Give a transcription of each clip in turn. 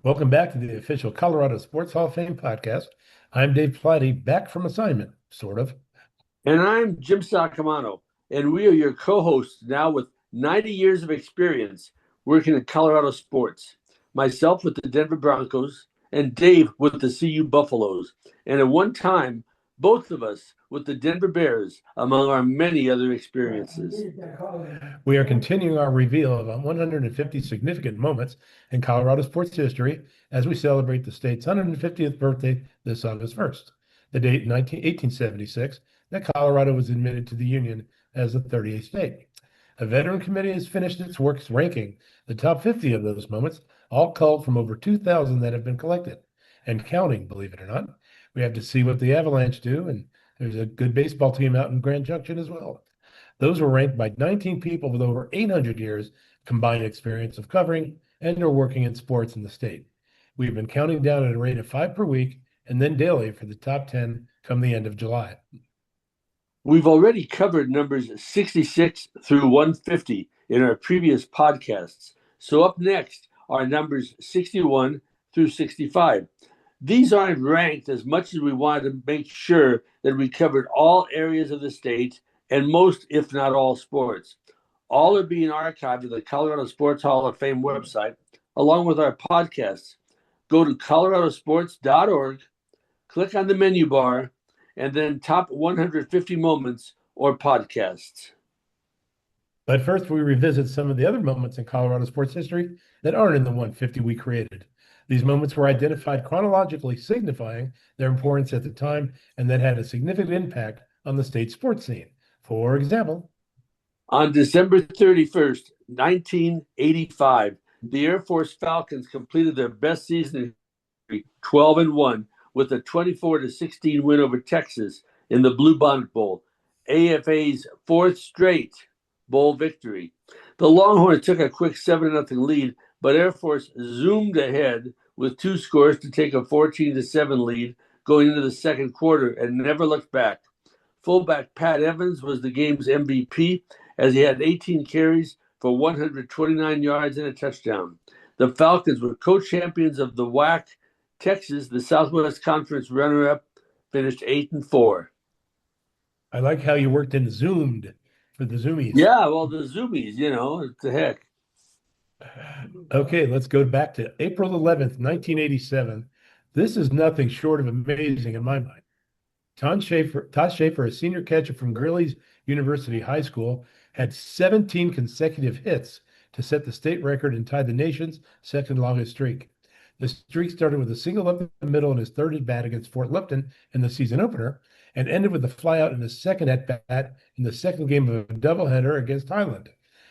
Welcome back to the official Colorado Sports Hall of Fame podcast. I'm Dave Plati, back from assignment, sort of. And I'm Jim Saccomano, and we are your co hosts now with 90 years of experience working in Colorado sports. Myself with the Denver Broncos, and Dave with the CU Buffaloes. And at one time, both of us with the Denver Bears, among our many other experiences. We are continuing our reveal of 150 significant moments in Colorado sports history as we celebrate the state's 150th birthday this August 1st, the date in 1876 that Colorado was admitted to the Union as the 38th state. A veteran committee has finished its work ranking the top 50 of those moments, all culled from over 2,000 that have been collected and counting, believe it or not. We have to see what the Avalanche do, and there's a good baseball team out in Grand Junction as well. Those were ranked by 19 people with over 800 years combined experience of covering and or working in sports in the state. We've been counting down at a rate of 5 per week and then daily for the top 10 come the end of July. We've already covered numbers 66 through 150 in our previous podcasts. So up next are numbers 61 through 65. These aren't ranked as much as we wanted to make sure that we covered all areas of the state and most, if not all, sports. All are being archived at the Colorado Sports Hall of Fame website, along with our podcasts. Go to coloradosports.org, click on the menu bar, and then top 150 moments or podcasts. But first, we revisit some of the other moments in Colorado sports history that aren't in the 150 we created. These moments were identified chronologically, signifying their importance at the time and that had a significant impact on the state sports scene. For example, on December 31st, 1985, the Air Force Falcons completed their best season in history, 12-1, with a 24-16 win over Texas in the Blue Bonnet Bowl, AFA's fourth straight bowl victory. The Longhorns took a quick 7-0 lead, but Air Force zoomed ahead with two scores to take a 14-7 lead going into the second quarter and never looked back. Fullback Pat Evans was the game's MVP as he had 18 carries for 129 yards and a touchdown. The Falcons were co-champions of the WAC. Texas, the Southwest Conference runner-up, finished 8-4. I like how you worked in zoomed for the zoomies. Yeah, well, the zoomies, what the heck. Okay, let's go back to April 11th, 1987. This is nothing short of amazing in my mind. Todd Schaefer, a senior catcher from Greeley's University High School, had 17 consecutive hits to set the state record and tie the nation's second longest streak. The streak started with a single up the middle in his third at bat against Fort Lupton in the season opener and ended with a flyout in his second at bat in the second game of a doubleheader against Highland.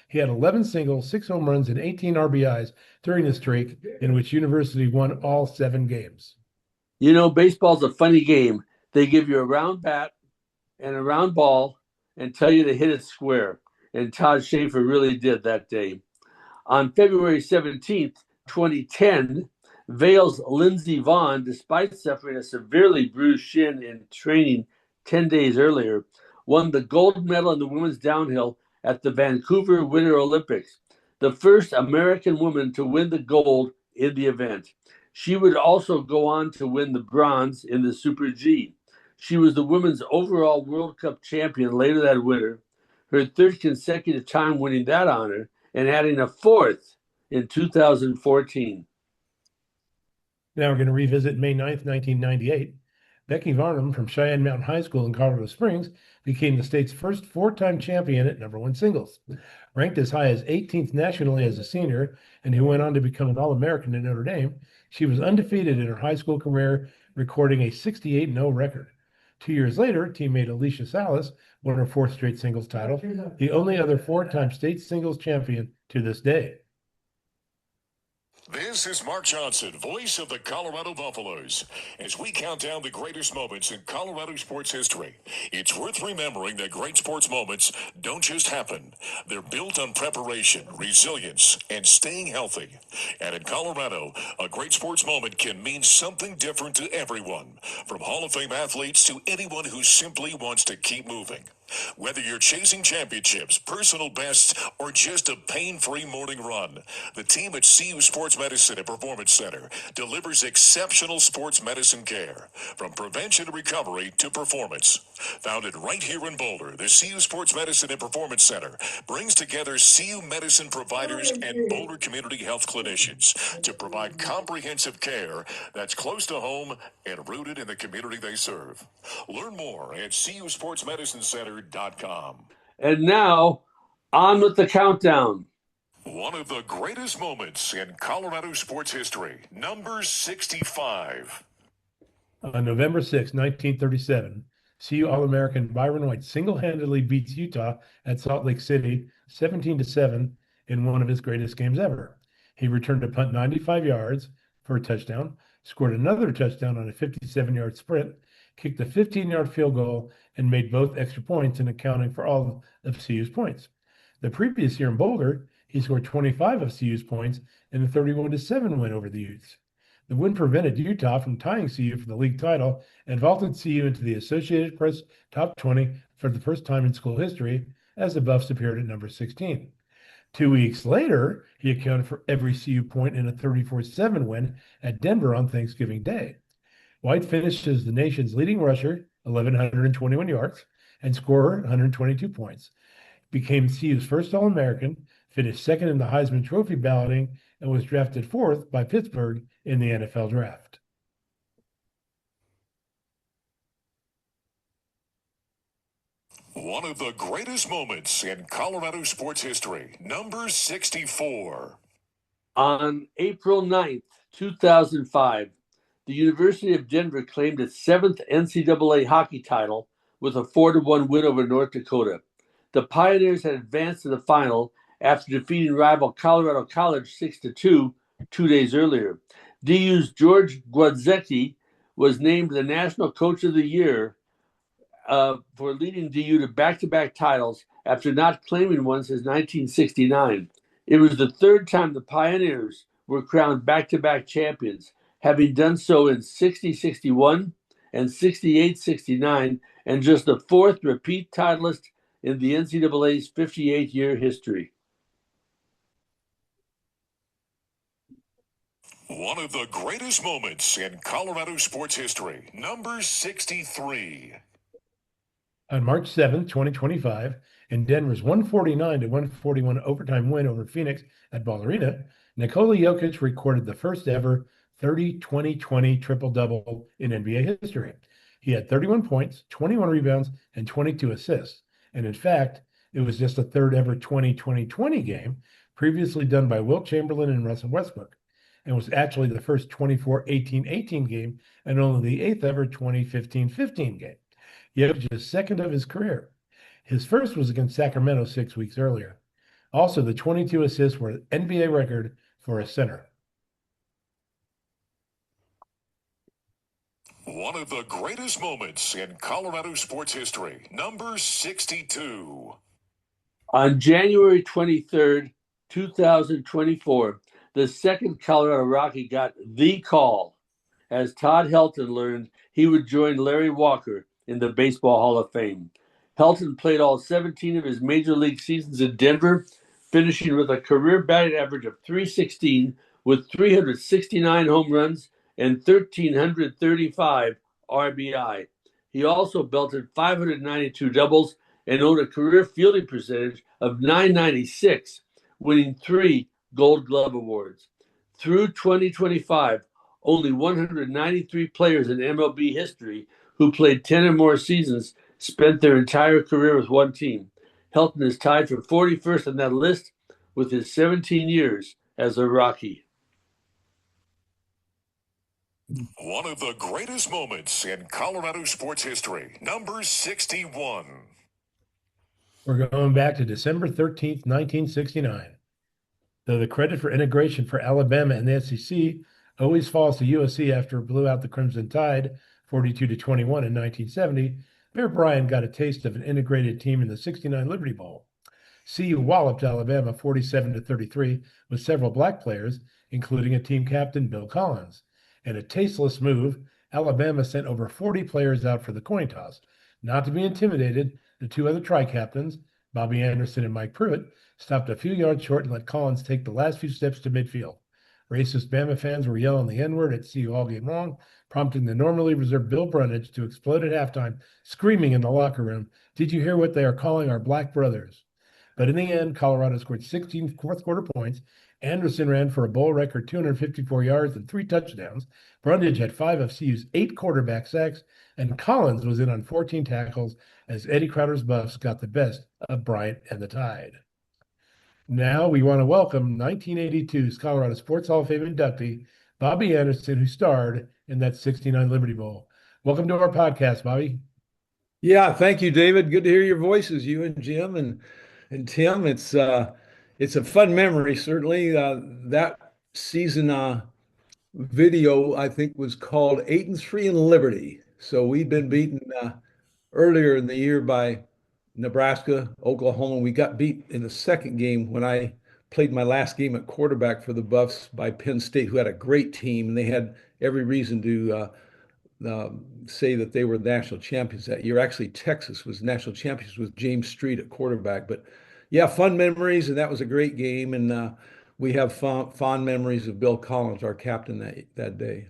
He had 11 singles, 6 home runs, and 18 RBIs during the streak, in which University won all 7 games. Baseball's a funny game. They give you a round bat and a round ball and tell you to hit it square. And Todd Schaefer really did that day. On February 17th, 2010, Vail's Lindsey Vaughn, despite suffering a severely bruised shin in training 10 days earlier, won the gold medal in the women's downhill at the Vancouver Winter Olympics, the first American woman to win the gold in the event. She would also go on to win the bronze in the Super G. She was the women's overall World Cup champion later that winter, her third consecutive time winning that honor, and adding a fourth in 2014. Now we're going to revisit May 9th, 1998. Becky Varnum from Cheyenne Mountain High School in Colorado Springs became the state's first 4-time champion at number 1 singles. Ranked as high as 18th nationally as a senior and who went on to become an All-American at Notre Dame, she was undefeated in her high school career, recording a 68-0 record. 2 years later, teammate Alicia Salas won her 4th straight singles title, the only other 4-time state singles champion to this day. This is Mark Johnson, voice of the Colorado Buffaloes. As we count down the greatest moments in Colorado sports history, it's worth remembering that great sports moments don't just happen. They're built on preparation, resilience, and staying healthy. And in Colorado, a great sports moment can mean something different to everyone, from Hall of Fame athletes to anyone who simply wants to keep moving. Whether you're chasing championships, personal bests, or just a pain-free morning run, the team at CU Sports Medicine and Performance Center delivers exceptional sports medicine care, from prevention and recovery to performance. Founded right here in Boulder, the CU Sports Medicine and Performance Center brings together CU medicine providers and Boulder community health clinicians to provide comprehensive care that's close to home and rooted in the community they serve. Learn more at cusportsmedicincenter.com. And now, on with the countdown. One of the greatest moments in Colorado sports history, number 65. On November 6, 1937, CU All-American Byron White single-handedly beats Utah at Salt Lake City 17-7 in one of his greatest games ever. He returned a punt 95 yards for a touchdown, scored another touchdown on a 57-yard sprint, kicked a 15-yard field goal, and made both extra points in accounting for all of CU's points. The previous year in Boulder, he scored 25 of CU's points in a 31-7 win over the Utes. The win prevented Utah from tying CU for the league title and vaulted CU into the Associated Press top 20 for the first time in school history, as the Buffs appeared at number 16. 2 weeks later, he accounted for every CU point in a 34-7 win at Denver on Thanksgiving Day. White finished as the nation's leading rusher, 1,121 yards, and scorer, 122 points. Became CU's first All-American, finished second in the Heisman Trophy balloting, and was drafted fourth by Pittsburgh in the NFL draft. One of the greatest moments in Colorado sports history, number 64. On April 9th, 2005, the University of Denver claimed its seventh NCAA hockey title with a 4-1 win over North Dakota. The Pioneers had advanced to the final after defeating rival Colorado College 6-2 2 days earlier. DU's George Gwadzecki was named the National Coach of the Year for leading DU to back-to-back titles after not claiming one since 1969. It was the third time the Pioneers were crowned back-to-back champions, having done so in 60-61 and 68-69, and just the fourth repeat titleist in the NCAA's 58-year history. One of the greatest moments in Colorado sports history, number 63. On March 7, 2025, in Denver's 149-141 overtime win over Phoenix at Ball Arena, Nikola Jokic recorded the first ever 30-20-20 triple-double in NBA history. He had 31 points, 21 rebounds, and 22 assists. And in fact, it was just the third ever 20-20-20 game, previously done by Wilt Chamberlain and Russell Westbrook, and was actually the first 24-18-18 game and only the eighth ever 20-15-15 game. Jokic's second of his career. His first was against Saccomano 6 weeks earlier. Also, the 22 assists were an NBA record for a center. One of the greatest moments in Colorado sports history, number 62. On January 23rd, 2024, the second Colorado Rocky got the call as Todd Helton learned he would join Larry Walker in the Baseball Hall of Fame. Helton played all 17 of his major league seasons in Denver, finishing with a career batting average of .316 with 369 home runs and 1,335 RBI. He also belted 592 doubles and owned a career fielding percentage of .996, winning 3 Gold Glove awards. Through 2025, only 193 players in MLB history who played 10 or more seasons spent their entire career with one team. Helton is tied for 41st on that list with his 17 years as a Rocky. One of the greatest moments in Colorado sports history, number 61. We're going back to December 13th, 1969. Though the credit for integration for Alabama and the SEC always falls to USC after it blew out the Crimson Tide 42-21 in 1970, Bear Bryant got a taste of an integrated team in the '69 Liberty Bowl. CU walloped Alabama 47-33 with several black players, including a team captain, Bill Collins. In a tasteless move, Alabama sent over 40 players out for the coin toss. Not to be intimidated, The two other tri-captains, Bobby Anderson and Mike Pruitt, stopped a few yards short and let Collins take the last few steps to midfield. Racist Bama fans were yelling the N-word at CU all game long, prompting the normally reserved Bill Brundage to explode at halftime, screaming in the locker room, "Did you hear what they are calling our black brothers?" But in the end, Colorado scored 16 fourth quarter points. Anderson ran for a bowl record 254 yards and 3 touchdowns. Brundage had 5 of CU's 8 quarterback sacks, and Collins was in on 14 tackles as Eddie Crowder's Buffs got the best of Bryant and the Tide. Now we want to welcome 1982's Colorado Sports Hall of Fame inductee, Bobby Anderson, who starred in that 69 Liberty Bowl. Welcome to our podcast, Bobby. Yeah, thank you, David. Good to hear your voices, you and Jim and Tim. It's a fun memory, certainly. That season video, I think, was called 8-3 in Liberty. So we'd been beaten earlier in the year by Nebraska, Oklahoma. We got beat in the second game when I played my last game at quarterback for the Buffs by Penn State, who had a great team, and they had every reason to say that they were national champions that year. Actually, Texas was national champions with James Street at quarterback. But yeah, fun memories, and that was a great game. And we have fond memories of Bill Collins, our captain that day.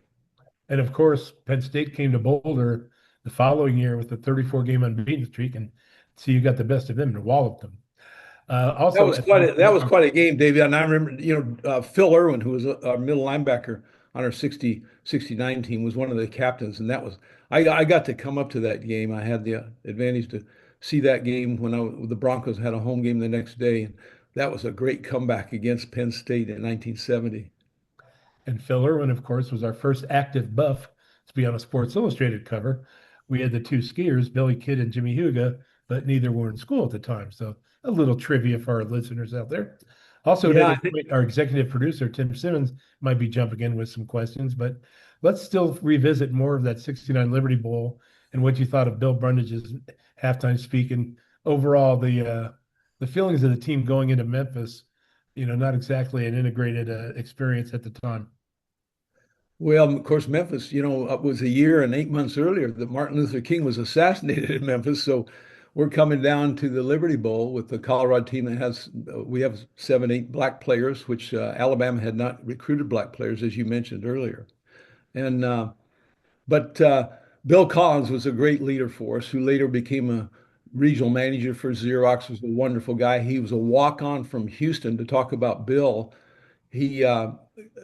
And of course, Penn State came to Boulder the following year with a 34-game unbeaten streak, and CU got the best of them and walloped them. That was quite a game, David. And I remember, Phil Irwin, who was our middle linebacker on our 69 team, was one of the captains, and I got to come up to that game. I had the advantage to see that game when the Broncos had a home game the next day, and that was a great comeback against Penn State in 1970. And Phil Irwin, of course, was our first active Buff to be on a Sports Illustrated cover. We had the two skiers, Billy Kidd and Jimmy Huga, but neither were in school at the time. So a little trivia for our listeners out there. Also, yeah, our executive producer, Tim Simmons, might be jumping in with some questions, but let's still revisit more of that 69 Liberty Bowl and what you thought of Bill Brundage's halftime speak and overall the feelings of the team going into Memphis, not exactly an integrated experience at the time. Well, of course, Memphis, it was a year and 8 months earlier that Martin Luther King was assassinated in Memphis. So we're coming down to the Liberty Bowl with the Colorado team that we have 7, 8 black players, which Alabama had not recruited black players, as you mentioned earlier. But Bill Collins was a great leader for us, who later became a regional manager for Xerox, was a wonderful guy. He was a walk-on from Houston. To talk about Bill, he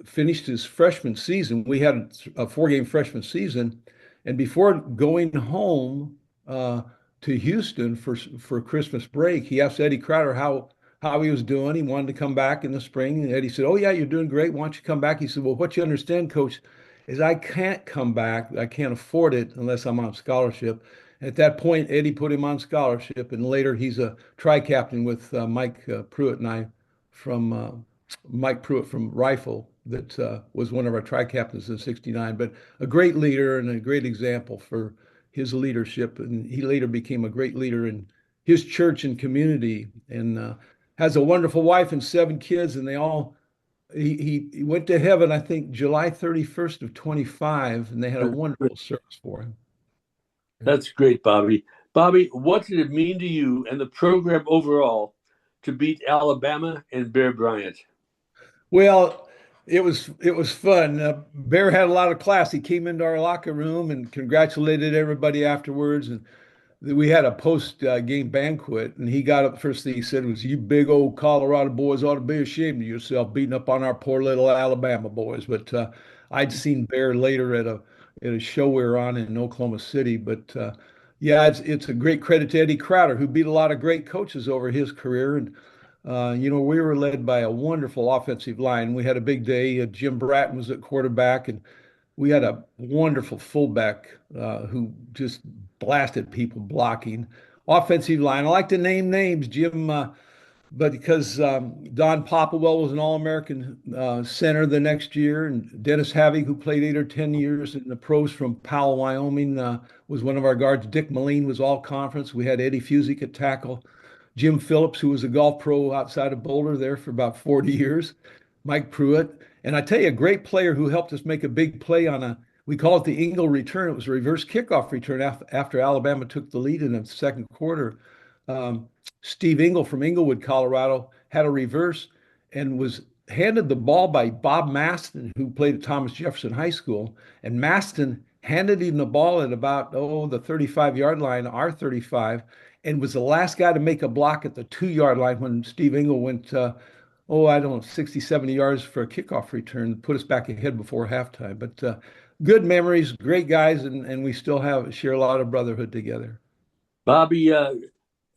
finished his freshman season. We had a 4-game freshman season, and before going home to Houston for Christmas break, he asked Eddie Crowder how he was doing. He wanted to come back in the spring, and Eddie said, "Oh yeah, you're doing great. Why don't you come back?" He said, "Well, what you understand, Coach, is I can't come back. I can't afford it unless I'm on scholarship." At that point, Eddie put him on scholarship, and later he's a tri-captain with Mike Pruitt and I from Mike Pruitt from Rifle, that was one of our tri-captains in '69, but a great leader and a great example for his leadership. And he later became a great leader in his church and community, and has a wonderful wife and 7 kids, and he went to heaven, I think, July 31st of 25, and they had a wonderful service for him. That's great, Bobby. Bobby, what did it mean to you and the program overall to beat Alabama and Bear Bryant? Well, it was fun. Bear had a lot of class. He came into our locker room and congratulated everybody afterwards. And we had a post-game banquet, and he got up. First thing he said was, "You big old Colorado boys ought to be ashamed of yourself, beating up on our poor little Alabama boys." But I'd seen Bear later at a show we were on in Oklahoma City. But yeah, it's a great credit to Eddie Crowder, who beat a lot of great coaches over his career. And we were led by a wonderful offensive line. We had a big day. Jim Bratton was at quarterback, and we had a wonderful fullback who just blasted people blocking. Offensive line, I like to name names, Jim, but because Don Popplewell was an All-American center the next year, and Dennis Havig, who played 8 or 10 years in the pros from Powell, Wyoming, was one of our guards. Dick Moline was all-conference. We had Eddie Fusick at tackle. Jim Phillips, who was a golf pro outside of Boulder there for about 40 years. Mike Pruitt. And I tell you, a great player who helped us make a big play We call it the Ingle return. It was a reverse kickoff return after Alabama took the lead in the second quarter. Um, Steve Ingle from Inglewood, Colorado, had a reverse and was handed the ball by Bob Maston, who played at Thomas Jefferson High School. And Maston handed him the ball at about, the 35-yard line, our 35, and was the last guy to make a block at the 2-yard line when Steve Ingle went, I don't know, 60, 70 yards for a kickoff return, put us back ahead before halftime. But good memories, great guys, and we still share a lot of brotherhood together. Bobby,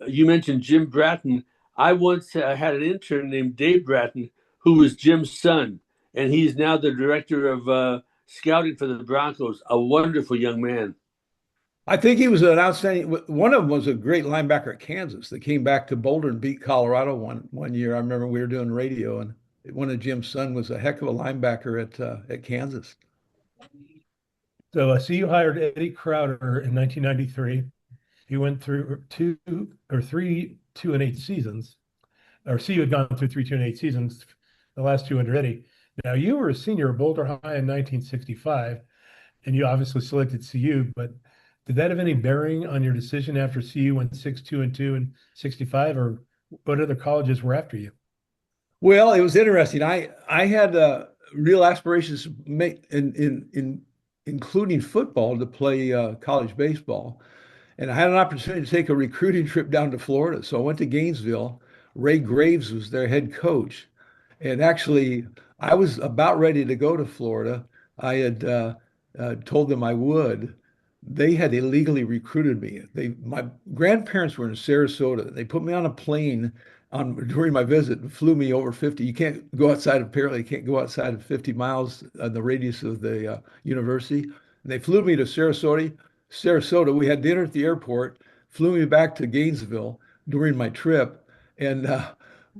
you mentioned Jim Bratton. I once had an intern named Dave Bratton who was Jim's son, and he's now the director of scouting for the Broncos. A wonderful young man. I think he was an outstanding. One of them was a great linebacker at Kansas that came back to Boulder and beat Colorado one year. I remember we were doing radio, and one of Jim's son was a heck of a linebacker at Kansas. So I see you hired Eddie Crowder in 1993. He went through 2 and 8 seasons, or see you had gone through 3, 2, and 8 seasons, the last two under Eddie. Now you were a senior at Boulder High in 1965, and you obviously selected CU, but did that have any bearing on your decision after CU went 6, 2, and 2 and 65, or what other colleges were after you? Well, it was interesting. I had real aspirations to make in including football to play college baseball. And I had an opportunity to take a recruiting trip down to Florida. So I went to Gainesville. Ray Graves was their head coach. And actually, I was about ready to go to Florida. I had told them I would. They had illegally recruited me. My grandparents were in Sarasota. They put me on a plane during my visit and flew me over 50. You can't go outside, apparently, you can't go outside of 50 miles in the radius of the university. And they flew me to Sarasota. We had dinner at the airport, flew me back to Gainesville during my trip, and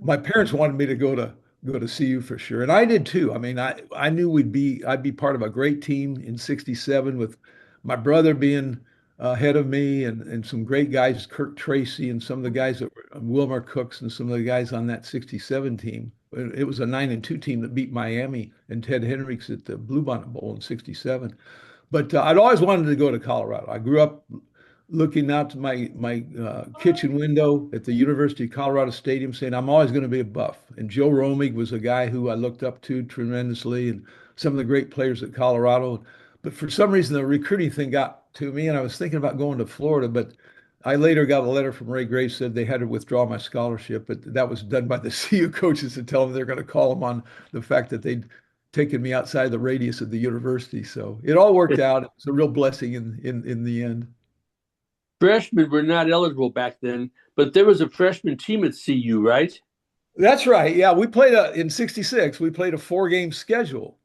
my parents wanted me to go to CU for sure, and I did too. I mean, I knew I'd be part of a great team in '67 with my brother being ahead of me and some great guys, Kirk Tracy and some of the guys that were Wilmer Cooks and some of the guys on that '67 team. It was a 9-2 team that beat Miami and Ted Hendricks at the Bluebonnet Bowl in '67. But I'd always wanted to go to Colorado. I grew up looking out to my kitchen window at the University of Colorado Stadium, saying I'm always going to be a Buff. And Joe Romig was a guy who I looked up to tremendously, and some of the great players at Colorado. But for some reason, the recruiting thing got to me, and I was thinking about going to Florida. But I later got a letter from Ray Graves said they had to withdraw my scholarship, but that was done by the CU coaches to tell them they're going to call them on the fact that they'd taken me outside the radius of the university. So it all worked out. It was a real blessing in the end. Freshmen were not eligible back then, but there was a freshman team at CU, right? That's right. Yeah, we played in '66. We played a 4-game schedule.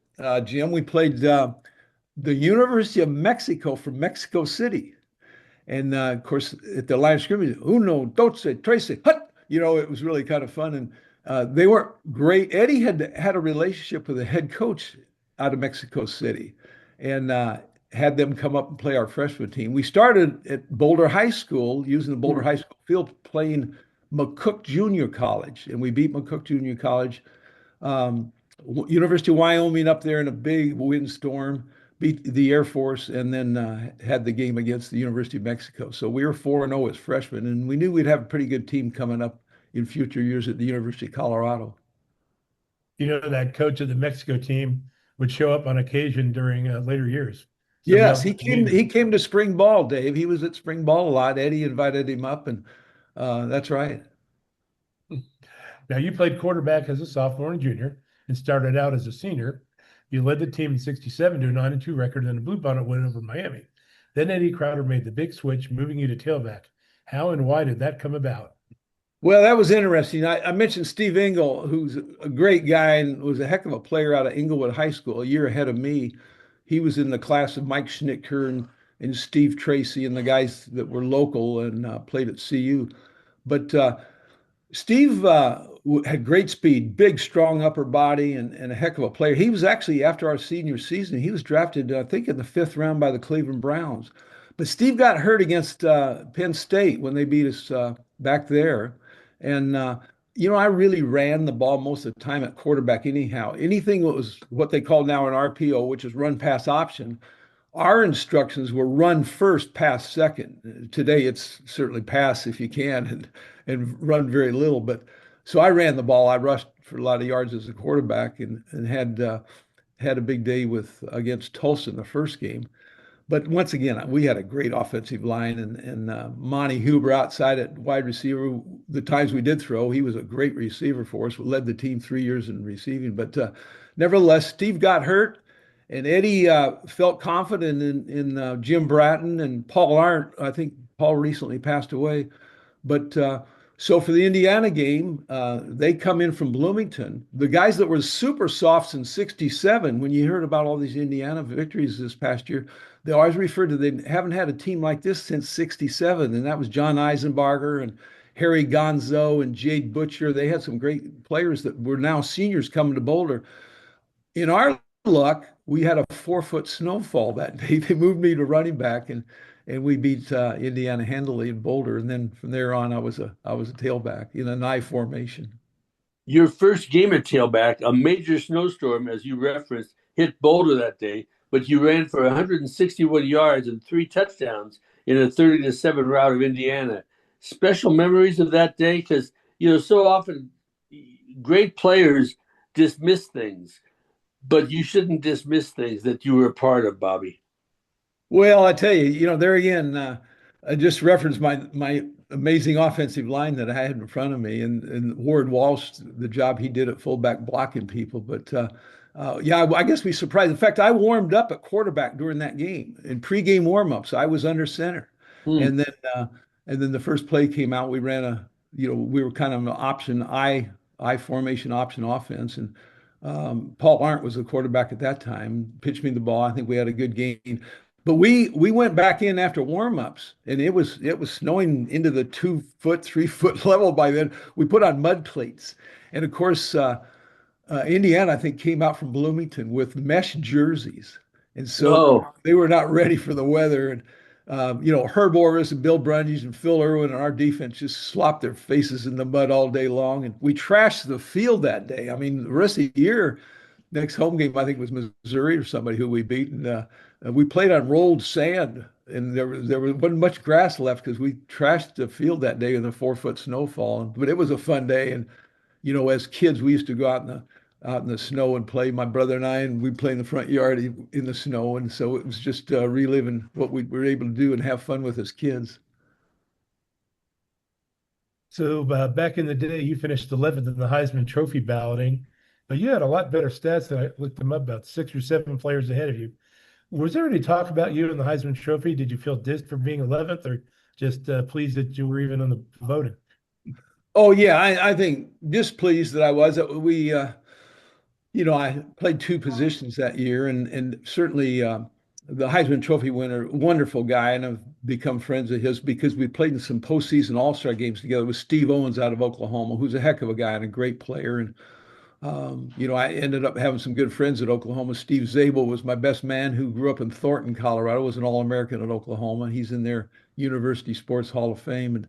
Jim, we played the University of Mexico from Mexico City, and of course at the line of scrimmage, uno, dos, tres, hut. It was really kind of fun, and they weren't great. Eddie had a relationship with the head coach out of Mexico City, and had them come up and play our freshman team. We started at Boulder High School, using the Boulder High School field, playing McCook Junior College, and we beat McCook Junior College. University of Wyoming up there in a big windstorm, beat the Air Force, and then had the game against the University of Mexico. So we were 4-0 as freshmen, and we knew we'd have a pretty good team coming up in future years at the University of Colorado. That coach of the Mexico team would show up on occasion during later years. Yes, he came to spring ball, Dave. He was at spring ball a lot. Eddie invited him up, and that's right. Now, you played quarterback as a sophomore and junior and started out as a senior. You led the team in '67 to a 9-2 record and a Bluebonnet win over Miami. Then Eddie Crowder made the big switch, moving you to tailback. How and why did that come about? Well, that was interesting. I mentioned Steve Ingle, who's a great guy and was a heck of a player out of Inglewood High School, a year ahead of me. He was in the class of Mike Schnittker and Steve Tracy and the guys that were local and played at CU. But Steve had great speed, big, strong upper body, and a heck of a player. He was actually, after our senior season, he was drafted, I think, in the 5th round by the Cleveland Browns. But Steve got hurt against Penn State when they beat us back there. And, I really ran the ball most of the time at quarterback anyhow. Anything that was what they call now an RPO, which is run pass option, our instructions were run first, pass second. Today, it's certainly pass if you can and run very little. But so I ran the ball. I rushed for a lot of yards as a quarterback and had a big day with against Tulsa in the first game. But once again, we had a great offensive line, and Monty Huber outside at wide receiver. The times we did throw, he was a great receiver for us. We led the team 3 years in receiving. But nevertheless, Steve got hurt, and Eddie felt confident in Jim Bratton and Paul Arndt. I think Paul recently passed away. But so for the Indiana game, they come in from Bloomington. The guys that were super softs in '67, when you heard about all these Indiana victories this past year, they always referred to they haven't had a team like this since '67, and that was John Eisenbarger and Harry Gonzo and Jade Butcher. They had some great players that were now seniors coming to Boulder. In our luck, we had a 4 foot snowfall that day. They moved me to running back, and we beat Indiana handily in Boulder. And then from there on, I was a tailback in an I formation. Your first game at tailback, a major snowstorm, as you referenced, hit Boulder that day, but you ran for 161 yards and 3 touchdowns in a 30-7 rout of Indiana. Special memories of that day? Because, so often great players dismiss things, but you shouldn't dismiss things that you were a part of, Bobby. Well, I tell you, there again, I just referenced my amazing offensive line that I had in front of me, and Ward Walsh, the job he did at fullback blocking people. But yeah, I guess we surprised. In fact, I warmed up at quarterback during that game in pregame warmups. I was under center, Hmm. and then and then the first play came out. We ran we were kind of an I formation option offense, and Paul Arndt was the quarterback at that time. Pitched me the ball. I think we had a good game. But we went back in after warm-ups, and it was snowing into the 2 foot, 3 foot level by then. We put on mud cleats, and of course, Indiana I think came out from Bloomington with mesh jerseys, and so Oh, they were not ready for the weather. And Herb Orvis and Bill Brunges and Phil Irwin and our defense just slopped their faces in the mud all day long, and we trashed the field that day. I mean, the rest of the year, next home game I think was Missouri or somebody who we beat, and we played on rolled sand, and wasn't much grass left because we trashed the field that day in the 4 foot snowfall. But it was a fun day, and as kids we used to go out in the snow and play. My brother and I, and we'd play in the front yard in the snow, and so it was just reliving what we were able to do and have fun with as kids. So back in the day, you finished 11th in the Heisman Trophy balloting, but you had a lot better stats than I looked them up, about 6 or 7 players ahead of you. Was there any talk about you in the Heisman Trophy? Did you feel dissed for being 11th, or just pleased that you were even on the voting? Oh yeah, I think displeased that I was. I played two positions that year, and certainly the Heisman Trophy winner, wonderful guy, and I've become friends of his because we played in some postseason All-Star games together with Steve Owens out of Oklahoma, who's a heck of a guy and a great player. And I ended up having some good friends at Oklahoma. Steve Zabel was my best man, who grew up in Thornton, Colorado, was an All-American at Oklahoma. He's in their University Sports Hall of Fame.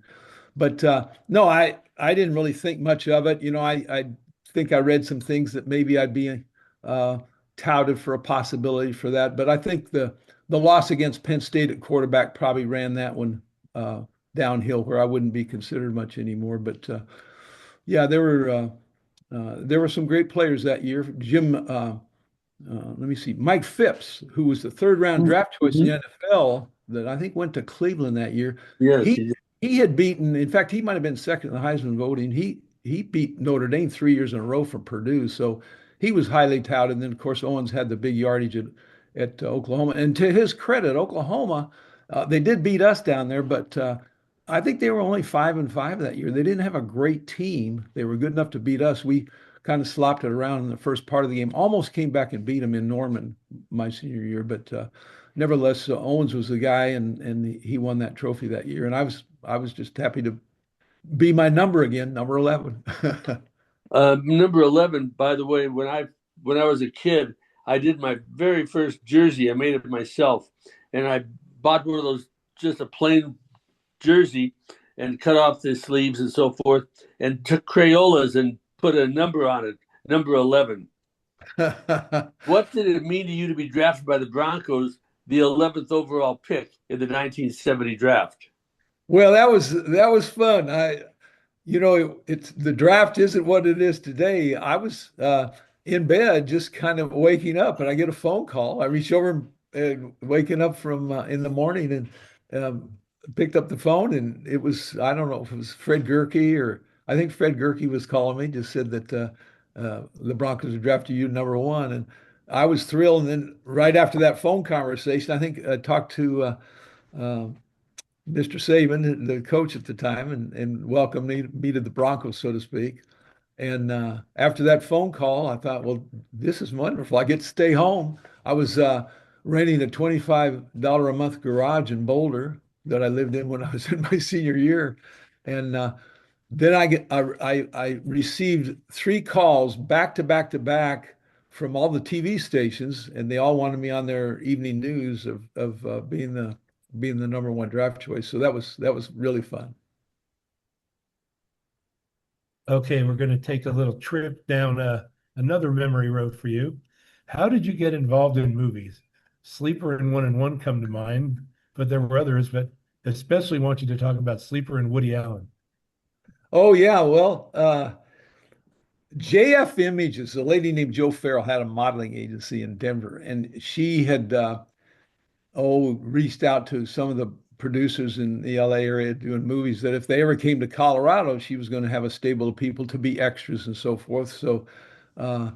But no, I didn't really think much of it. I think I read some things that maybe I'd be uh, touted for a possibility for that. But I think the loss against Penn State at quarterback probably ran that one downhill, where I wouldn't be considered much anymore. But yeah, there were some great players that year. Let me see, Mike Phipps, who was the third round draft choice in mhm. the NFL, that I think went to Cleveland that year. Yes, He he had beaten, in fact, he might have been second in the Heisman voting. He beat Notre Dame 3 years in a row for Purdue, so he was highly touted. And then, of course, Owens had the big yardage at Oklahoma. And to his credit, Oklahoma, they did beat us down there, but I think they were only 5-5 that year. They didn't have a great team. They were good enough to beat us. We kind of slopped it around in the first part of the game. Almost came back and beat them in Norman my senior year, but nevertheless, Owens was the guy, and he won that trophy that year. And I was just happy to be my number again, number 11. Number 11. By the way, when I was a kid, I did my very first jersey. I made it myself, and I bought one of those, just a plain jersey, and cut off the sleeves and so forth, and took Crayolas and put a number on it, number 11. What did it mean to you to be drafted by the Broncos the 11th overall pick in the 1970 draft? Well, that was fun. It's the draft isn't what it is today. I was in bed, just kind of waking up, and I get a phone call. I reach over and waking up from in the morning and picked up the phone, and it was I don't know if it was Fred Gerke or I think Fred Gerke was calling me. Just said that the Broncos have drafted you number one, and I was thrilled. And then right after that phone conversation, I think I talked to uh, Mr. Saban, the coach at the time, and welcomed me to the Broncos, so to speak. And after that phone call, I thought, well, this is wonderful. I get to stay home. I was renting a $25 a month garage in Boulder that I lived in when I was in my senior year. And then I received three calls back to back to back from all the TV stations, and they all wanted me on their evening news of being the number one draft choice. So that was really fun. Okay, we're going to take a little trip down another memory road for you. How did you get involved in movies? Sleeper and One and One come to mind, but there were others, but especially want you to talk about Sleeper and Woody Allen. Oh yeah, well, JF Images, a lady named Joe Farrell had a modeling agency in Denver, and she had reached out to some of the producers in the LA area doing movies that if they ever came to Colorado, she was going to have a stable of people to be extras and so forth. So uh,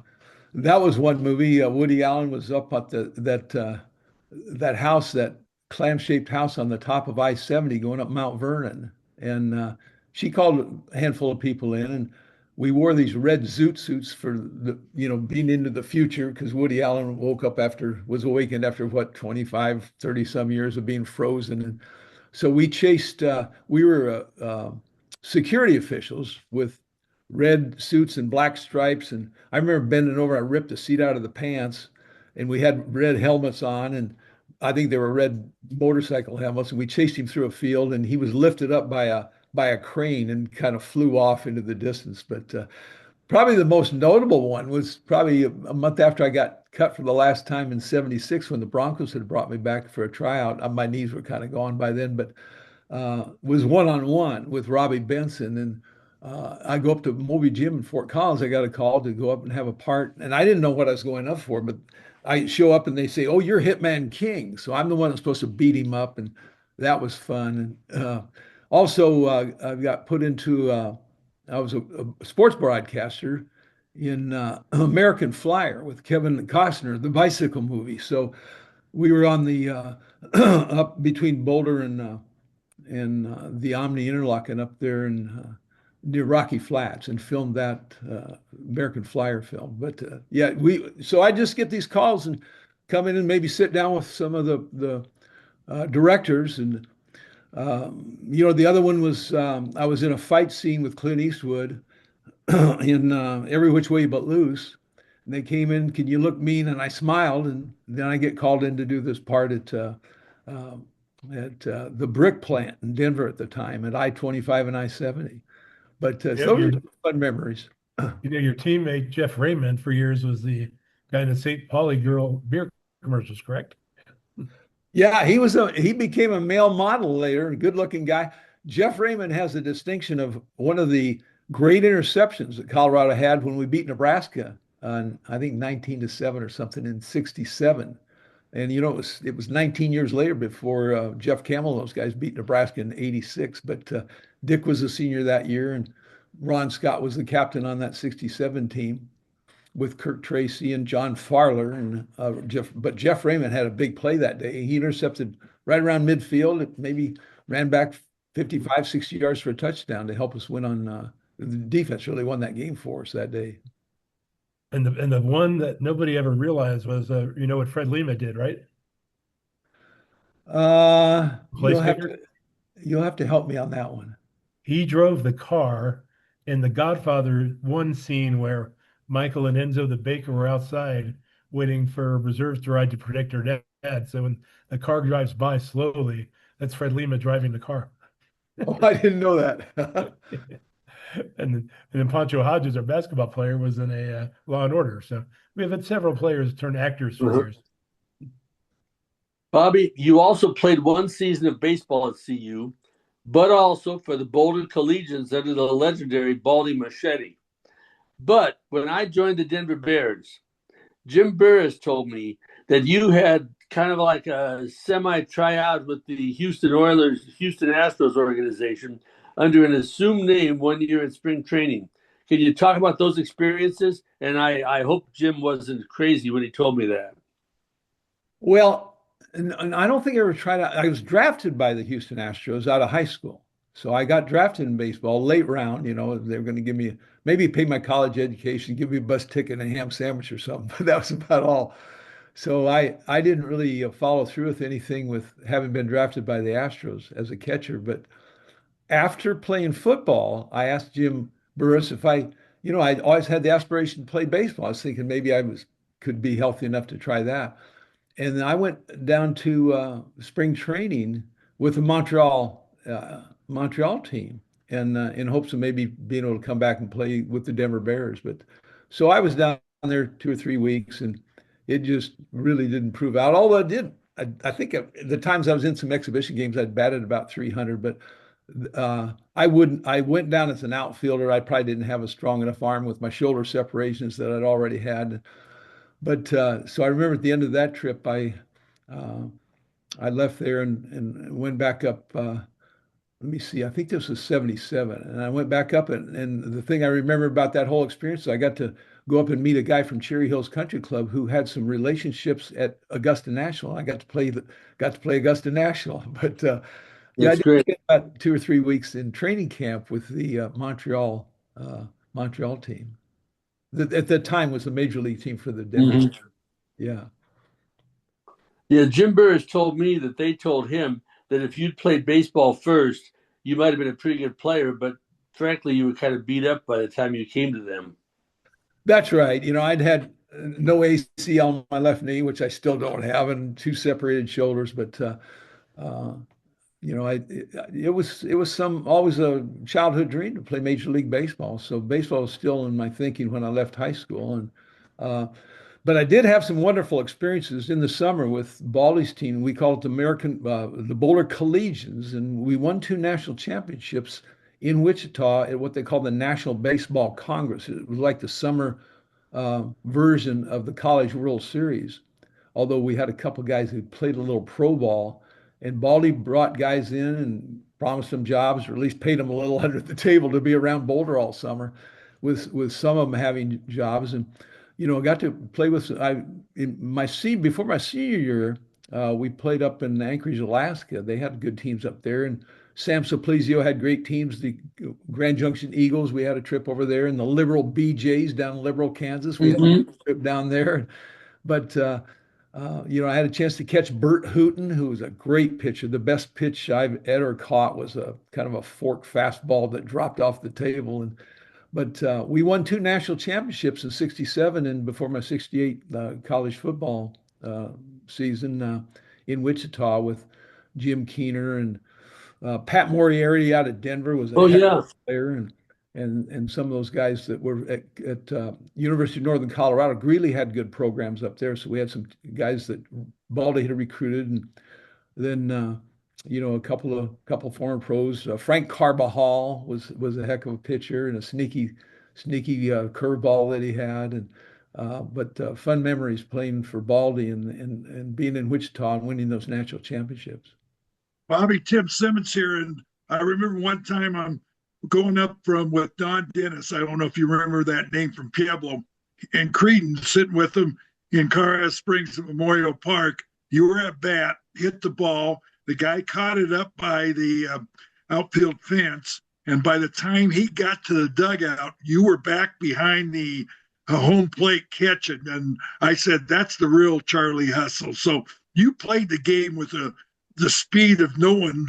that was one movie. Woody Allen was up at that house, that clam-shaped house on the top of I-70 going up Mount Vernon. And she called a handful of people in, and we wore these red zoot suits for being into the future because Woody Allen was awakened after what, 25, 30 some years of being frozen. And so we were security officials with red suits and black stripes. And I remember bending over, I ripped the seat out of the pants, and we had red helmets on. And I think they were red motorcycle helmets. And we chased him through a field, and he was lifted up by a crane and kind of flew off into the distance. But probably the most notable one was probably a month after I got cut for the last time in '76 when the Broncos had brought me back for a tryout. My knees were kind of gone by then, but was one-on-one with Robbie Benson. And I go up to Moby Gym in Fort Collins. I got a call to go up and have a part. And I didn't know what I was going up for, but I show up and they say, "Oh, you're Hitman King." So I'm the one that's supposed to beat him up. And that was fun. And also, I got put into, I was a sports broadcaster in American Flyer with Kevin Costner, the bicycle movie. So we were on the up between Boulder and the Omni Interlochen up there in near Rocky Flats and filmed that American Flyer film. But yeah, so I just get these calls and come in and maybe sit down with some of the directors. And the other one was I was in a fight scene with Clint Eastwood in Every Which Way But Loose. And they came in, "Can you look mean?" And I smiled, and then I get called in to do this part uh, at the brick plant in Denver at the time at I-25 and I-70. But Yeah, so those are fun memories. your teammate Jeff Raymond for years was the guy in the St. Pauli girl beer commercials, correct? Yeah, he became a male model later, a good-looking guy. Jeff Raymond has the distinction of one of the great interceptions that Colorado had when we beat Nebraska on, I think, 19-7 or something in '67. And it was 19 years later before Jeff Campbell and those guys beat Nebraska in '86. But Dick was a senior that year, and Ron Scott was the captain on that '67 team with Kirk Tracy and John Farler and But Jeff Raymond had a big play that day. He intercepted right around midfield. It maybe ran back 55, 60 yards for a touchdown to help us win on. The defense really won that game for us that day. And the one that nobody ever realized was what Fred Lima did, right? Uh, you'll have Placemaker. to you'll have to help me on that one. He drove the car in the Godfather one scene where Michael and Enzo the baker were outside waiting for reserves to ride to protect their dad. So when the car drives by slowly, that's Fred Lima driving the car. Oh, I didn't know that. And then Pancho Hodges, our basketball player, was in a Law and Order. So we have had several players turn actors for Uh-huh. years. Bobby, you also played one season of baseball at CU, but also for the Boulder Collegians under the legendary Baldy Machete. But when I joined the Denver Bears, Jim Burris told me that you had kind of like a semi tryout with the Houston Oilers, Houston Astros organization under an assumed name 1 year in spring training. Can you talk about those experiences? And I hope Jim wasn't crazy when he told me that. Well, and I don't think I ever tried out. I was drafted by the Houston Astros out of high school. So I got drafted in baseball, late round. They were going to give me maybe pay my college education, give me a bus ticket and a ham sandwich or something, but that was about all. So I didn't really follow through with anything with having been drafted by the Astros as a catcher. But after playing football, I asked Jim Burris if I always had the aspiration to play baseball. I was thinking maybe could be healthy enough to try that. And I went down to spring training with the Montreal team, and in hopes of maybe being able to come back and play with the Denver Bears. But so I was down there 2 or 3 weeks, and it just really didn't prove out. Although it did, I think the times I was in some exhibition games, I'd batted about 300. But I wouldn't. I went down as an outfielder. I probably didn't have a strong enough arm with my shoulder separations that I'd already had. But so I remember at the end of that trip, uh, I left there and went back up. Let me see, I think this was 77. And I went back up, and the thing I remember about that whole experience is I got to go up and meet a guy from Cherry Hills Country Club who had some relationships at Augusta National. I got to play Augusta National. But yeah, I That's did great. spend about 2 or 3 weeks in training camp with the Montreal team. That at the time was the major league team for the Denver. Mhm. Yeah. Yeah, Jim Burris told me that they told him that if you'd played baseball first, you might have been a pretty good player, but frankly, you were kind of beat up by the time you came to them. That's right. I'd had no ACL on my left knee, which I still don't have, and two separated shoulders. But uh, it was some always a childhood dream to play Major League Baseball. So baseball was still in my thinking when I left high school, and uh, but I did have some wonderful experiences in the summer with Baldy's team. We call it the Boulder Collegians, and we won two national championships in Wichita at what they call the National Baseball Congress. It was like the summer version of the College World Series, although we had a couple guys who played a little pro ball. And Baldy brought guys in and promised them jobs, or at least paid them a little under the table to be around Boulder all summer, with some of them having jobs. And I got to play with in my se before my senior year. We played up in Anchorage, Alaska. They had good teams up there, and Sam Simplizio had great teams. The Grand Junction Eagles, we had a trip over there, and the Liberal BJs down in Liberal, Kansas. We had Mm-hmm. a trip down there. But I had a chance to catch Bert Hooton, who was a great pitcher. The best pitch I've ever caught was a kind of a fork fastball that dropped off the table. But we won two national championships in '67 and before my '68 college football season in Wichita with Jim Keener and Pat Moriarty out of Denver was a Oh heck of yeah. a player, and some of those guys that were at University of Northern Colorado. Greeley had good programs up there, so we had some guys that Baldy had recruited, and then a couple former pros. Frank Carbajal was a heck of a pitcher and a sneaky curveball that he had, and but fun memories playing for Baldy and being in Wichita and winning those national championships. Bobby, Tim Simmons here. And I remember one time I'm going up from with Don Dennis. I don't know if you remember that name from Pueblo, and Creedon sitting with him in Colorado Springs at Memorial Park. You were at bat, hit the ball. The guy caught it up by the outfield fence. And by the time he got to the dugout, you were back behind the home plate catching. And I said, that's the real Charlie Hustle. So you played the game with the speed of no one,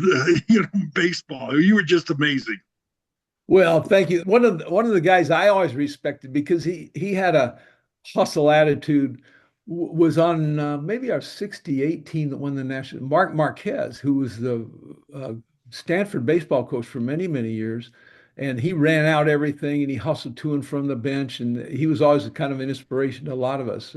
baseball. You were just amazing. Well, thank you. One of the guys I always respected because he had a hustle attitude was on maybe our '68 team that won the national. Mark Marquez, who was the Stanford baseball coach for many many years, and he ran out everything and he hustled to and from the bench, and he was always kind of an inspiration to a lot of us.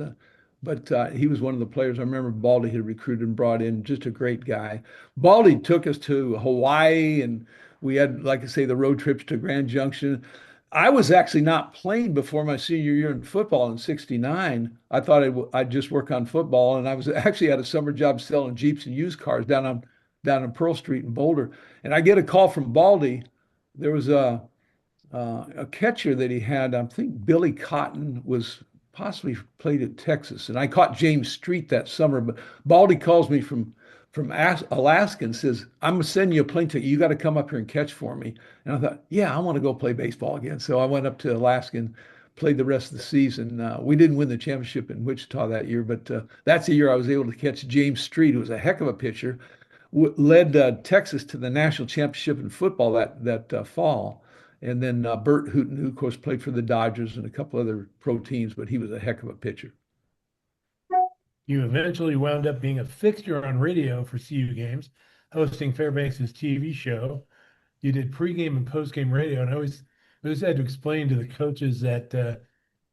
but he was one of the players. I remember Baldy had recruited and brought in, just a great guy. Baldy took us to Hawaii, and we had, like I say, the road trips to Grand Junction. I was actually not playing before my senior year in football in '69. I thought I'd just work on football, and I was actually had a summer job selling Jeeps and used cars down on Pearl Street in Boulder. And I get a call from Baldy. There was a catcher that he had. I think Billy Cotton was possibly played at Texas, and I caught James Street that summer. But Baldy calls me from Alaska and says, "I'm gonna send you a plane ticket. You got to come up here and catch for me." And I thought, yeah, I want to go play baseball again. So I went up to Alaska and played the rest of the season. We didn't win the championship in Wichita that year, but that's the year I was able to catch James Street, who was a heck of a pitcher, led Texas to the national championship in football that fall. And then Bert Hooton, who of course played for the Dodgers and a couple other pro teams, but he was a heck of a pitcher. You eventually wound up being a fixture on radio for CU games, hosting Fairbanks' TV show. You did pregame and postgame radio, and I always had to explain to the coaches that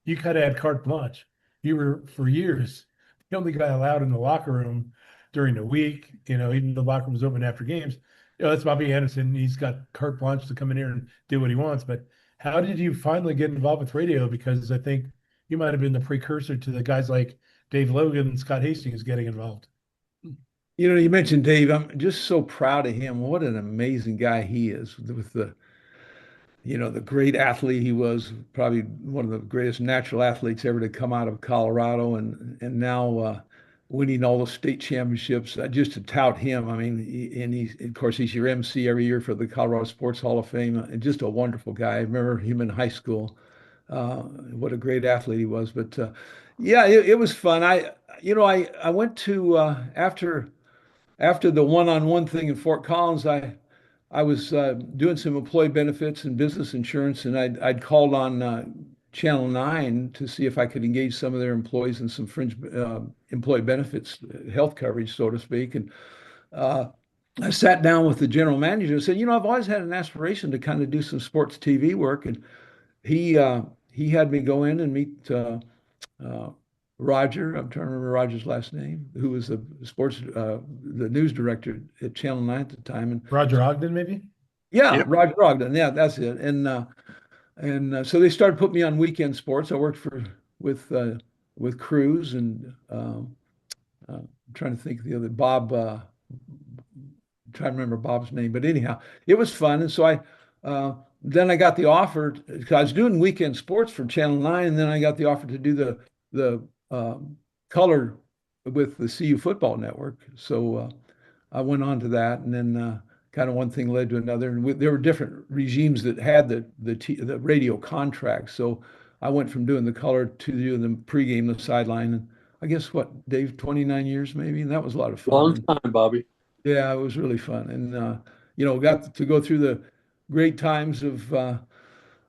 you kind of had carte blanche. You were, for years, the only guy allowed in the locker room during the week. Even the locker room was open after games. That's Bobby Anderson. He's got carte blanche to come in here and do what he wants. But how did you finally get involved with radio? Because I think you might have been the precursor to the guys like Dave Logan and Scott Hastings getting involved. You mentioned Dave. I'm just so proud of him. What an amazing guy he is with the great athlete he was, probably one of the greatest natural athletes ever to come out of Colorado, and now winning all the state championships. Just to tout him, I mean, and of course he's your MC every year for the Colorado Sports Hall of Fame, and just a wonderful guy. I remember him in high school. What a great athlete he was. But yeah, it was fun. I went to after the one-on-one thing in Fort Collins, I was doing some employee benefits and business insurance, and I'd called on Channel 9 to see if I could engage some of their employees in some fringe employee benefits, health coverage, so to speak. And I sat down with the general manager and said, I've always had an aspiration to kind of do some sports TV work. And he had me go in and meet Roger. I'm trying to remember Roger's last name, who was the news director at Channel 9 at the time. And Roger Ogden, maybe? yeah, Yep. Roger Ogden. Yeah, that's it. And so they started putting me on weekend sports. I worked with Cruz and I'm trying to think of the other Bob. Trying to remember Bob's name, but anyhow, it was fun. And so then I got the offer because I was doing weekend sports for Channel 9, and then I got the offer to do the color with the CU Football Network. So I went on to that, and then kind of one thing led to another. And there were different regimes that had the radio contracts. So I went from doing the color to doing the pregame, the sideline, and I guess what, Dave, 29 years maybe, and that was a lot of fun. Long time, Bobby. Yeah, it was really fun, and got to go through the great times of Bill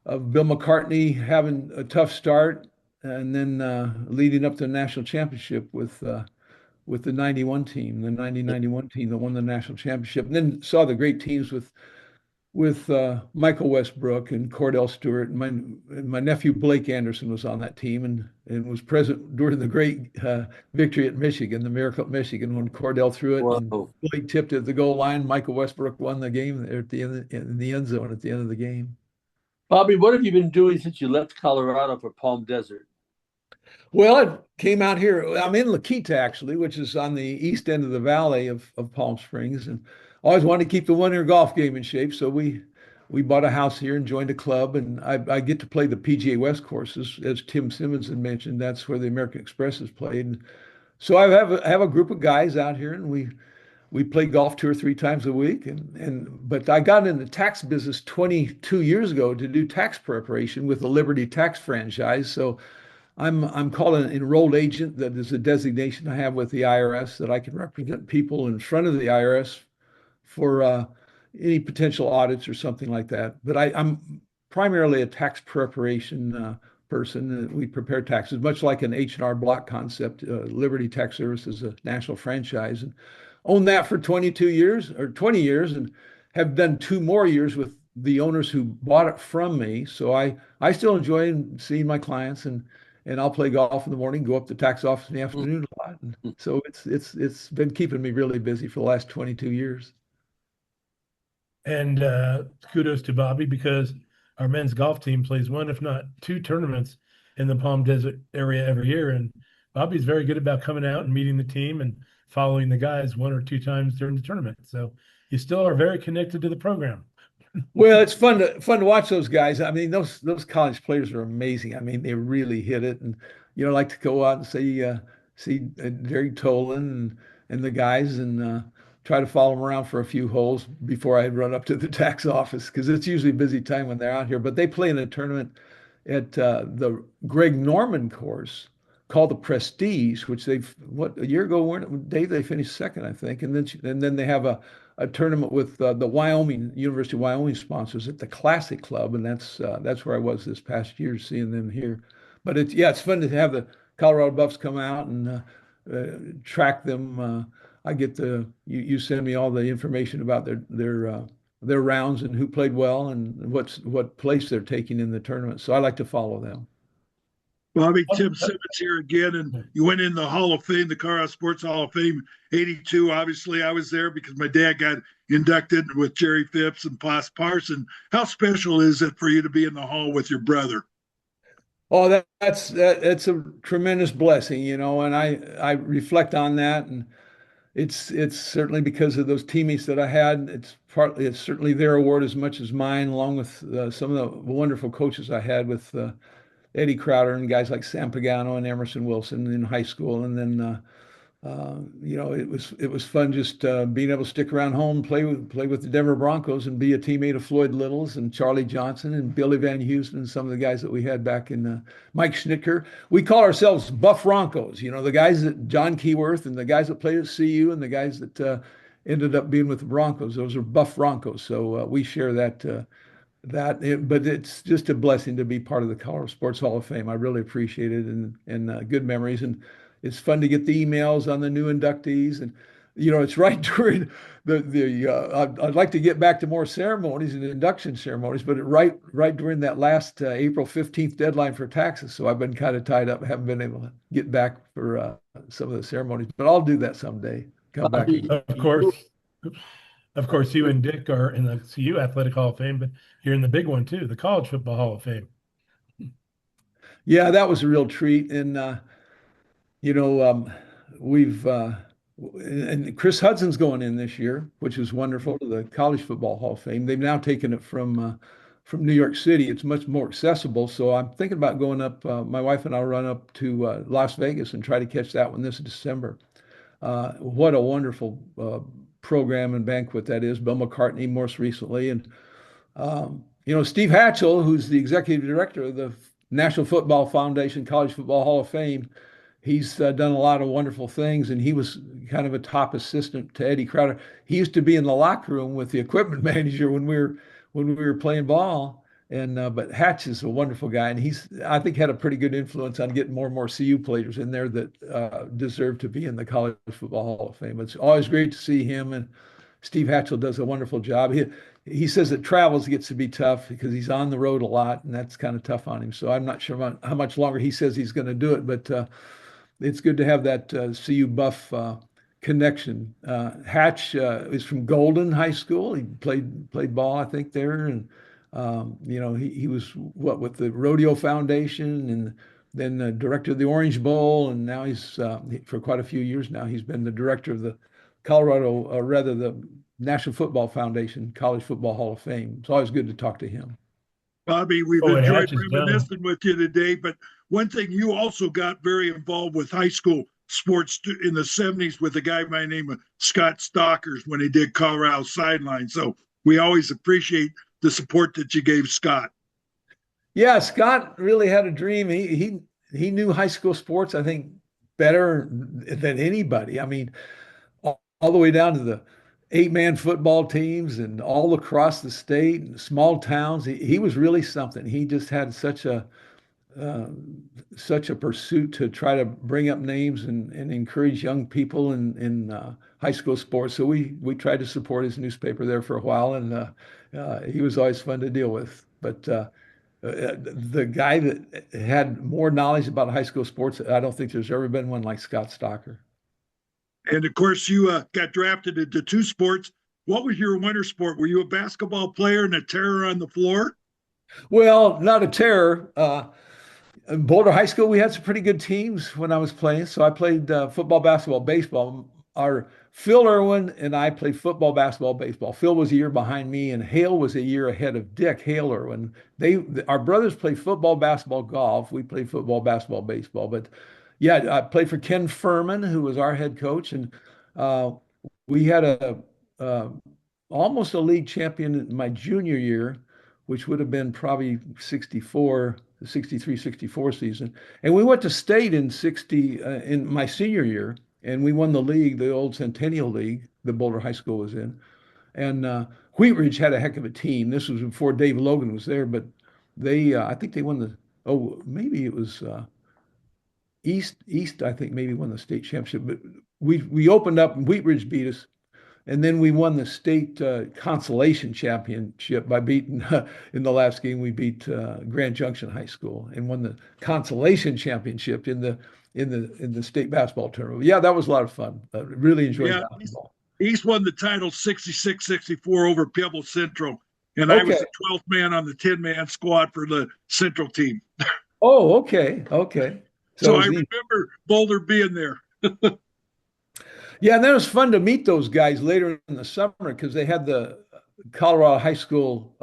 McCartney having a tough start, and then leading up to the national championship with the '91 team, the 1991 team that won the national championship, and then saw the great teams with Michael Westbrook and Cordell Stewart, and my nephew Blake Anderson was on that team and was present during the great victory at Michigan, the miracle at Michigan, when Cordell threw it and Whoa. Blake tipped it at the goal line. Michael Westbrook won the game there at the end in the end zone at the end of the game. Bobby, what have you been doing since you left Colorado for Palm Desert? Well, I came out here. I'm in La Quinta, actually, which is on the east end of the valley of Palm Springs, and always wanted to keep the winter golf game in shape. So we bought a house here and joined a club, and I get to play the PGA West courses, as Tim Simmons had mentioned. That's where the American Express is played. And so I have a group of guys out here, and we play golf 2 or 3 times a week. But I got in the tax business 22 years ago to do tax preparation with the Liberty Tax franchise. So I'm called an enrolled agent. That is a designation I have with the IRS, that I can represent people in front of the IRS for any potential audits or something like that. But I'm primarily a tax preparation person. We prepare taxes, much like an H&R Block concept. Liberty Tax Service is a national franchise, and owned that for 22 years or 20 years, and have done 2 more years with the owners who bought it from me. So I still enjoy seeing my clients and I'll play golf in the morning, go up to the tax office in the afternoon a lot. And so it's been keeping me really busy for the last 22 years. And kudos to Bobby because our men's golf team plays one, if not two tournaments in the Palm Desert area every year. And Bobby's very good about coming out and meeting the team and following the guys one or two times during the tournament. So you still are very connected to the program. Well, it's fun to watch those guys. I mean, those college players are amazing. I mean, they really hit it, and I like to go out and see Derek Tolan and the guys, and try to follow them around for a few holes before I run up to the tax office because it's usually a busy time when they're out here. But they play in a tournament at the Greg Norman course called the Prestige, which they've a year ago, weren't Dave? They finished second, I think, and then they have a tournament with the University of Wyoming sponsors at the Classic Club, and that's where I was this past year, seeing them here. But it's fun to have the Colorado Buffs come out and track them. I get you send me all the information about their rounds and who played well and what place they're taking in the tournament. So I like to follow them. Bobby, Tim Simmons here again, and you went in the Hall of Fame, the Colorado Sports Hall of Fame, '82. Obviously, I was there because my dad got inducted with Jerry Phipps and Plas Parson. How special is it for you to be in the hall with your brother? Oh, that's a tremendous blessing, and I reflect on that, and it's certainly because of those teammates that I had. It's certainly their award as much as mine, along with some of the wonderful coaches I had with Eddie Crowder and guys like Sam Pagano and Emerson Wilson in high school. And then, it was fun just being able to stick around home, play with the Denver Broncos, and be a teammate of Floyd Littles and Charlie Johnson and Billy Van Houston and some of the guys that we had back in Mike Schnicker. We call ourselves Buff Broncos. The guys that John Keyworth and the guys that played at CU and the guys that ended up being with the Broncos. Those are Buff Broncos. So we share but it's just a blessing to be part of the Colorado Sports Hall of Fame. I really appreciate it, and good memories. And it's fun to get the emails on the new inductees. And it's right during I'd like to get back to more ceremonies and induction ceremonies, but right during that last April 15th deadline for taxes. So I've been kind of tied up, haven't been able to get back for some of the ceremonies, but I'll do that someday. Come back again. Of course. Of course, you and Dick are in the CU Athletic Hall of Fame, but you're in the big one too, the College Football Hall of Fame. Yeah, that was a real treat. And, we've, and Chris Hudson's going in this year, which is wonderful, to the College Football Hall of Fame. They've now taken it from New York City. It's much more accessible. So I'm thinking about going up. My wife and I'll run up to Las Vegas and try to catch that one this December. What a wonderful program and banquet that is. Bill McCartney most recently. And, Steve Hatchell, who's the executive director of the National Football Foundation College Football Hall of Fame, he's done a lot of wonderful things, and he was kind of a top assistant to Eddie Crowder. He used to be in the locker room with the equipment manager when we were playing ball. And but Hatch is a wonderful guy, and he's, I think, had a pretty good influence on getting more and more CU players in there that deserve to be in the College Football Hall of Fame. It's always great to see him, and Steve Hatchell does a wonderful job. He says that travels gets to be tough because he's on the road a lot, and that's kind of tough on him. So I'm not sure how much longer he says he's going to do it, but it's good to have that CU Buff connection. Hatch is from Golden High School. He played ball, I think, there, and he was with the Rodeo Foundation, and then the director of the Orange Bowl, and now he's for quite a few years now he's been the director of the the National Football Foundation College Football Hall of Fame. It's always good to talk to him. Bobby, we've Oh, enjoyed Hatch is reminiscing with you today, but one thing, you also got very involved with high school sports in the '70s with a guy by the name of Scott Stalkers when he did Colorado Sideline. So we always appreciate the support that you gave Scott. Yeah, Scott really had a dream. He knew high school sports, I think, better than anybody. I mean, all the way down to the 8-man football teams and all across the state and small towns. He was really something. He just had such a pursuit to try to bring up names and encourage young people in high school sports. So we tried to support his newspaper there for a while, and he was always fun to deal with. But the guy that had more knowledge about high school sports. I don't think there's ever been one like Scott Stocker. And of course, you got drafted into two sports. What was your winter sport? Were you a basketball player and a terror on the floor? Well, not a terror. In Boulder High School, we had some pretty good teams when I was playing. So I played football, basketball, baseball. Our Phil Irwin and I played football, basketball, baseball. Phil was a year behind me, and Hale was a year ahead of Dick, Hale Irwin. Our brothers played football, basketball, golf. We played football, basketball, baseball. But yeah, I played for Ken Furman, who was our head coach, and uh, we had uh, almost a league champion in my junior year, which would have been probably 64, the 63, 64 season. And we went to state in 60 in my senior year, and we won the league, the old Centennial League the Boulder High School was in. And Wheat Ridge had a heck of a team. This was before Dave Logan was there, but I think they won maybe it was East, I think maybe won the state championship. But we opened up and Wheat Ridge beat us. And then we won the state consolation championship by beating, in the last game, we beat Grand Junction High School and won the consolation championship in the state basketball tournament. Yeah, that was a lot of fun. Really enjoyed Yeah, basketball. East won the title 66-64 over Pueblo Central. And I was Okay. the 12th man on the 10-man squad for the Central team. Oh, okay. Okay. So So it I was remember Boulder being there. yeah, and then it was fun to meet those guys later in the summer because they had the Colorado high school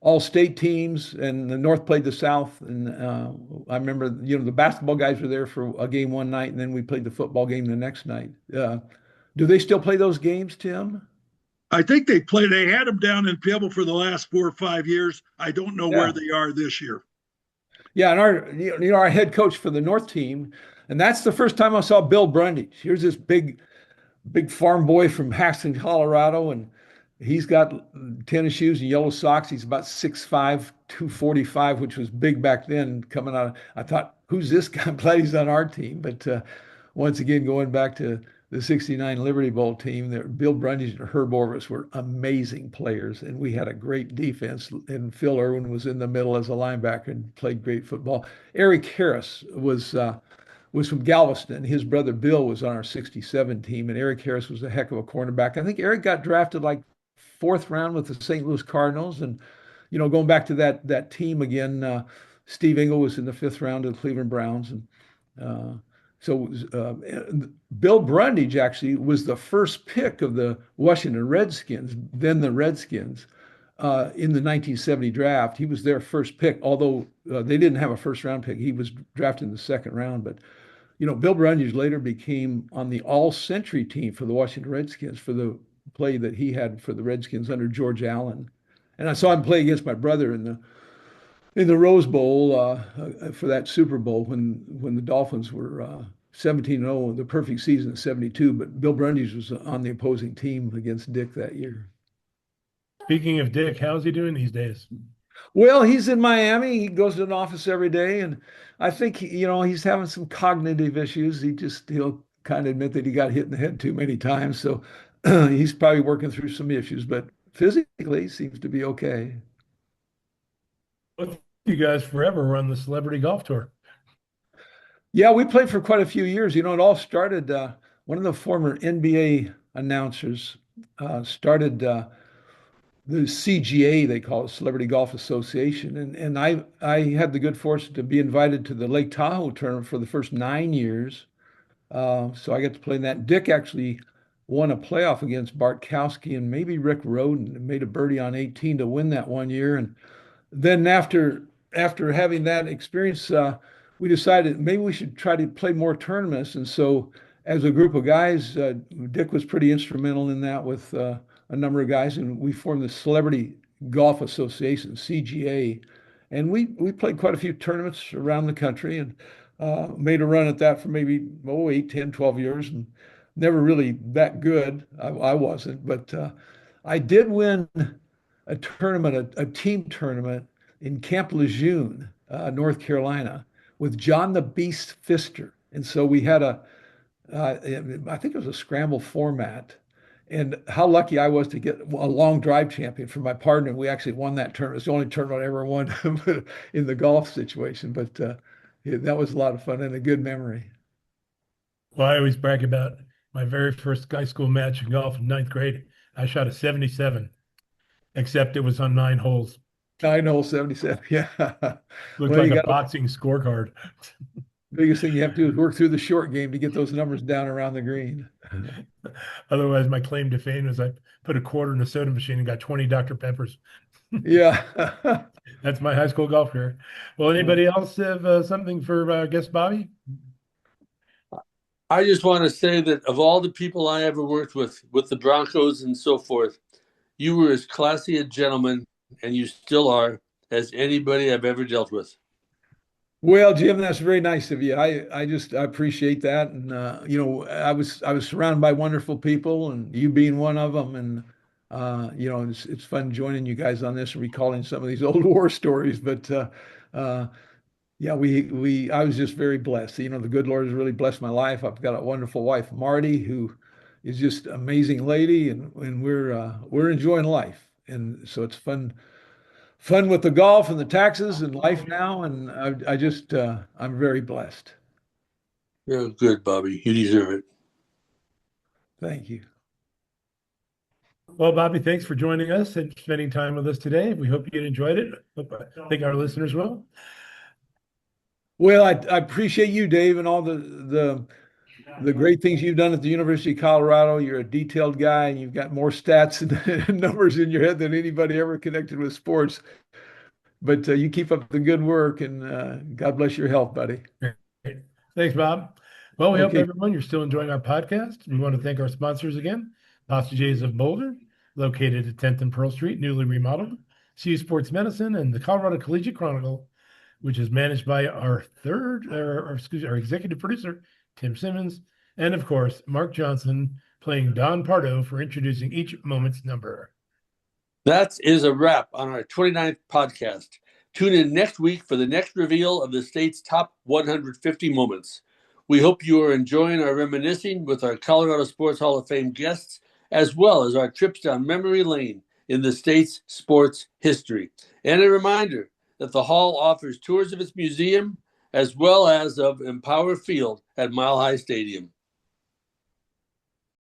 all-state teams, and the North played the South. And I remember, the basketball guys were there for a game one night, and then we played the football game the next night. Do they still play those games, Tim? I think they had them down in Pueblo for the last 4 or 5 years. I don't know where Yeah. they are this year. Yeah, and our head coach for the North team, and that's the first time I saw Bill Brundage. Here's this big farm boy from Haxton, Colorado, and he's got tennis shoes and yellow socks. He's about 6'5", 245, which was big back then. Coming out, I thought, who's this guy? I'm glad he's on our team. But once again, going back to the '69 Liberty Bowl team, there, Bill Brundage and Herb Orvis were amazing players, and we had a great defense. And Phil Irwin was in the middle as a linebacker and played great football. Eric Harris was from Galveston. His brother Bill was on our '67 team, and Eric Harris was a heck of a cornerback. I think Eric got drafted like fourth round with the St. Louis Cardinals. And going back to that team again, Steve Engel was in the fifth round of the Cleveland Browns, and uh, so Bill Brundage actually was the first pick of the Washington Redskins, then the Redskins. In the 1970 draft, he was their first pick, although they didn't have a first round pick. He was drafted in the second round. But Bill Brundage later became on the all-century team for the Washington Redskins for the play that he had for the Redskins under George Allen. And I saw him play against my brother in the Rose Bowl for that Super Bowl when the Dolphins were 17-0, the perfect season of '72. But Bill Brundage was on the opposing team against Dick that year. Speaking of Dick, how's he doing these days? Well, he's in Miami. He goes to an office every day, and I think he's having some cognitive issues. He'll kind of admit that he got hit in the head too many times, so he's probably working through some issues. But physically, he seems to be okay. Both you guys forever run the celebrity golf tour. Yeah, we played for quite a few years. It all started. One of the former NBA announcers started the CGA, they call it, Celebrity Golf Association. And I had the good fortune to be invited to the Lake Tahoe tournament for the first 9 years. So I got to play in that. Dick actually won a playoff against Bartkowski and maybe Rick Rhoden and made a birdie on 18 to win that one year. And then after having that experience, we decided maybe we should try to play more tournaments. And so, as a group of guys, Dick was pretty instrumental in that with a number of guys, and we formed the Celebrity Golf Association (CGA), and we played quite a few tournaments around the country and made a run at that for maybe 8, 10, 12 years, and never really that good. I wasn't, but I did win a tournament, a team tournament in Camp Lejeune, North Carolina, with John the Beast Pfister. And so we had I think it was a scramble format. And how lucky I was to get a long drive champion for my partner. We actually won that tournament. It's the only tournament I ever won in the golf situation. But yeah, that was a lot of fun and a good memory. Well, I always brag about my very first high school match in golf in ninth grade. I shot a 77, except it was on 9 holes. 9 hole 77. Yeah. Looked Well, like you a got boxing scorecard. biggest thing you have to do is work through the short game to get those numbers down around the green. Otherwise, my claim to fame is I put a quarter in the soda machine and got 20 Dr. Peppers. Yeah. That's my high school golf career. Well, anybody else have something for guest Bobby? I just want to say that of all the people I ever worked with the Broncos and so forth, you were as classy a gentleman, and you still are, as anybody I've ever dealt with. Well, Jim, that's very nice of you. I appreciate that, and I was surrounded by wonderful people, and you being one of them, and it's fun joining you guys on this and recalling some of these old war stories. But uh, yeah, we I was just very blessed. You know, the good Lord has really blessed my life. I've got a wonderful wife, Marty, who is just an amazing lady, and we're enjoying life, and so it's fun with the golf and the taxes and life now. And I just, I'm very blessed. You're good, Bobby. You deserve it. Thank you. Well, Bobby, thanks for joining us and spending time with us today. We hope you enjoyed it. I think our listeners will. Well, I appreciate you, Dave, and all the great things you've done at the University of Colorado. You're a detailed guy, and you've got more stats and numbers in your head than anybody ever connected with sports. But you keep up the good work, and God bless your health, buddy. Great. Thanks, Bob. Well, we hope Okay. everyone you're still enjoying our podcast. We want to thank our sponsors again, Hostages of Boulder, located at 10th and Pearl Street, newly remodeled, CU Sports Medicine, and the Colorado Collegiate Chronicle, which is managed by our executive producer, Tim Simmons, and of course, Mark Johnson playing Don Pardo for introducing each moment's number. That is a wrap on our 29th podcast. Tune in next week for the next reveal of the state's top 150 moments. We hope you are enjoying our reminiscing with our Colorado Sports Hall of Fame guests, as well as our trips down memory lane in the state's sports history. And a reminder that the Hall offers tours of its museum, as well as of Empower Field at Mile High Stadium.